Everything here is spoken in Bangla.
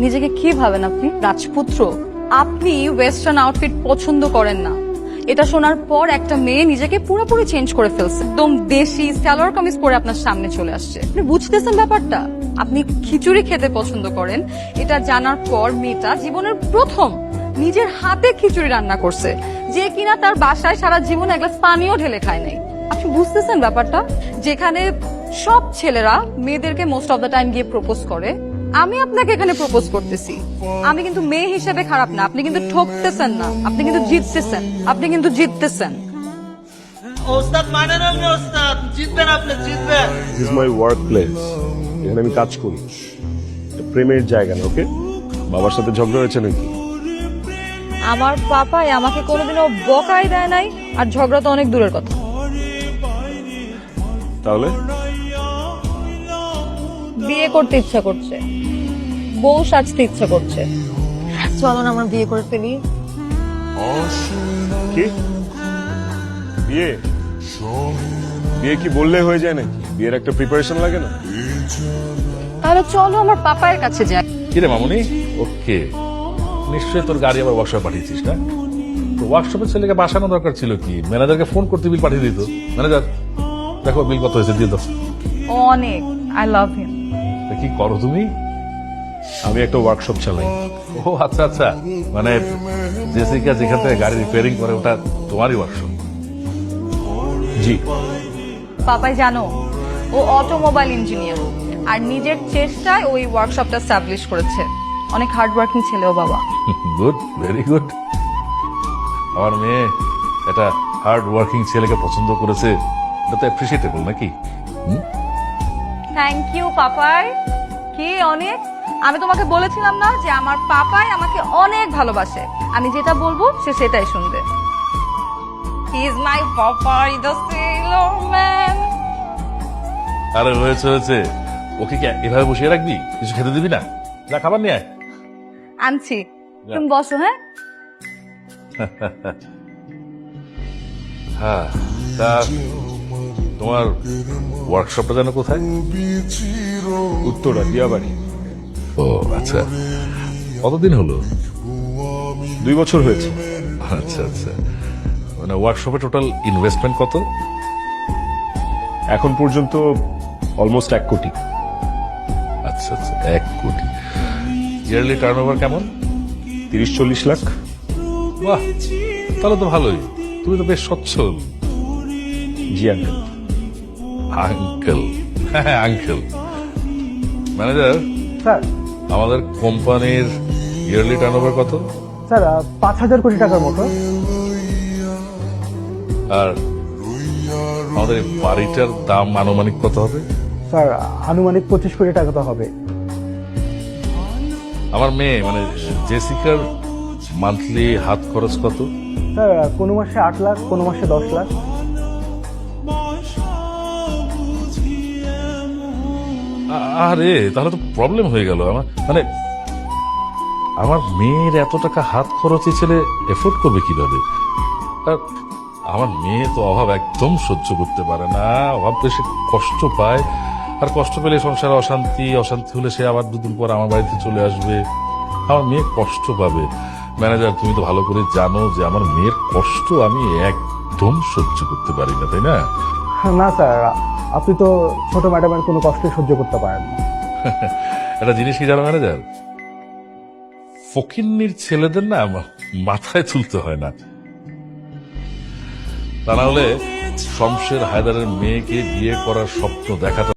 নিজেকে কি ভাবেন আপনি? রাজপুত্র? আপনি ওয়েস্টার্ন আউটফিট পছন্দ করেন না, এটা শোনার পর একটা মেয়ে নিজেকে পুরোপুরি চেঞ্জ করে ফেলছে, একদম দেশি সালোয়ার কামিজ পরে আপনার সামনে চলে আসছে। আপনি বুঝতেছেন ব্যাপারটা? আপনি খিচুড়ি খেতে পছন্দ করেন, এটা জানার পর মেয়েটা জীবনের প্রথম নিজের হাতে খিচুড়ি রান্না করছে, যে কিনা তার বাসায় সারা জীবন এক গ্লাস পানিও ঢেলে খায় নাই। আপনি বুঝতেছেন ব্যাপারটা? যেখানে সব ছেলেরা মেয়েদেরকে মোস্ট অফ দ্য টাইম গিয়ে প্রপোজ করে, আমি আপনাকে এখানে প্রপোজ করতেছি। আমি কিন্তু মেয়ে হিসেবে খারাপ না, আপনি কিন্তু ঠকতেছেন না, আপনি কিন্তু জিততেছেন, আপনি কিন্তু জিততেছেন। ওস্তাদ মানেন আপনি, ওস্তাদ জিতবেন, আপনি জিতবেন। This is my work place, এখানে আমি কাজ করি, এটা প্রেমের জায়গা না। ওকে, বাবার সাথে ঝগড়া হয়েছে নাকি? আমার পাপাই আমাকে কোনোদিনও বকাই দেয় নাই, আর ঝগড়া তো অনেক দূরের কথা। তাহলে বিয়ে করতে ইচ্ছা করছে, বউ সাজতে ইচ্ছা করছে। চলো না আমরা বিয়ে করে ফেলি। কি বিয়ে? বিয়ে কি বললে হয়ে যায় নাকি? বিয়ের একটা প্রিপারেশন লাগে না? তাহলে চলো আমার পাপায়ের কাছে যাই। কিরে মামুনি, ওকে, নিশ্চয়ই তোর গাড়ি আবার ওয়ার্কশপে পাঠিয়েছিস না? তো ওয়ার্কশপের ছেলেকে বাসানো দরকার ছিল কি? ম্যানেজারকে ফোন করতে বিল পাঠিয়ে দিত। ম্যানেজার, দেখো বিল কত হয়েছে, দিয়ে দাও। অনেক, আই লাভ হিম। তা কি করো তুমি? আমি একটা ওয়ার্কশপ চালাই। ও আচ্ছা আচ্ছা, মানে জেসিকা যেখান থেকে গাড়ি রিপেয়ারিং করে ওটা তোমারই ওয়ার্কশপ? জি। পাপাই জানো, ও অটোমোবাইল ইঞ্জিনিয়ার, আর নিজের চেষ্টায় ওই ওয়ার্কশপটা স্টাবলিশ করেছে। অনেক হার্ড ওয়ার্কিং ছেলেও বাবা। Good, very good. আমার মেয়ে একটা হার্ড ওয়ার্কিং ছেলেকে পছন্দ করেছে, এটা তো অ্যাপ্রিসিয়েটেবল নাকি? Thank you Papai. কি অনেক, আমি তোমাকে বলেছিলাম না যে আমার পাপাই আমাকে অনেক ভালোবাসে, আমি যেটা বলবো সে সেটাই শুনবে। He is my Popeye the sailor man. আরে হয়েছে হয়েছে, ওকে কি এভাবে বসিয়ে রাখবি? কিছু খেতে দিবি না? যা খাবার নিয়ে আয়। আনছি, তুমি বসো। হ্যাঁ, হ্যাঁ, তা তোমার ওয়ার্কশপটা যেন কোথায়? উত্তরা, দিয়াবাড়ি। ও আচ্ছা, কতদিন হলো? 2 বছর হয়েছে। আচ্ছা আচ্ছা, মানে ওয়ার্কশপে টোটাল ইনভেস্টমেন্ট কত? এখন পর্যন্ত অলমোস্ট 1 কোটি। আচ্ছা আচ্ছা, 1 কোটি। ইয়ারলি টার্নওভার কেমন? 30-40 লাখ। বাহ, তাহলে তো ভালোই, তুমি তো বেশ সচ্ছল। জি আঙ্কেল। আঙ্কেল? হ্যাঁ আঙ্কেল। ম্যানেজার স্যার, আমাদের কোম্পানির ইয়ারলি টার্নওভার কত? স্যার 5,000 কোটি টাকার মতো। আর আমাদের এই বাড়িটার দাম আনুমানিক কত হবে? স্যার আনুমানিক 25 কোটি টাকা তো হবে। আমার মেয়ে মানে জেসিকার মান্থলি হাত খরচ কত? স্যার কোনো মাসে 8 লাখ, কোনো মাসে 10 লাখ। আরে তাহলে তো প্রবলেম হয়ে গেল। আমার মানে আমার মেয়ের এত টাকা হাত খরচে ছেলে এফোর্ড করবে কিভাবে? আর আমার মেয়ে তো অভাব একদম সহ্য করতে পারে না, অভাব পেলে সে কষ্ট পায়, আর কষ্ট পেলে সংসারে অশান্তি, অশান্তি হলে সে আবার 2 দিন পর আমার বাড়িতে চলে আসবে। আমার মেয়ে কষ্ট পাবে। ম্যানেজার, তুমি তো ভালো করে জানো যে আমার মেয়ের কষ্ট আমি একদম সহ্য করতে পারি না, তাই না? না স্যার, আপনি তো ছোট ম্যাডামের কোনো কষ্ট সহ্য করতে পারেন না। একটা জিনিস কি জানো ম্যানেজার, ফকিন্নির ছেলেদের না মাথায় তুলতে হয় না, তা না হলে শমশের হায়দারের মেয়েকে বিয়ে করার স্বপ্ন দেখাটা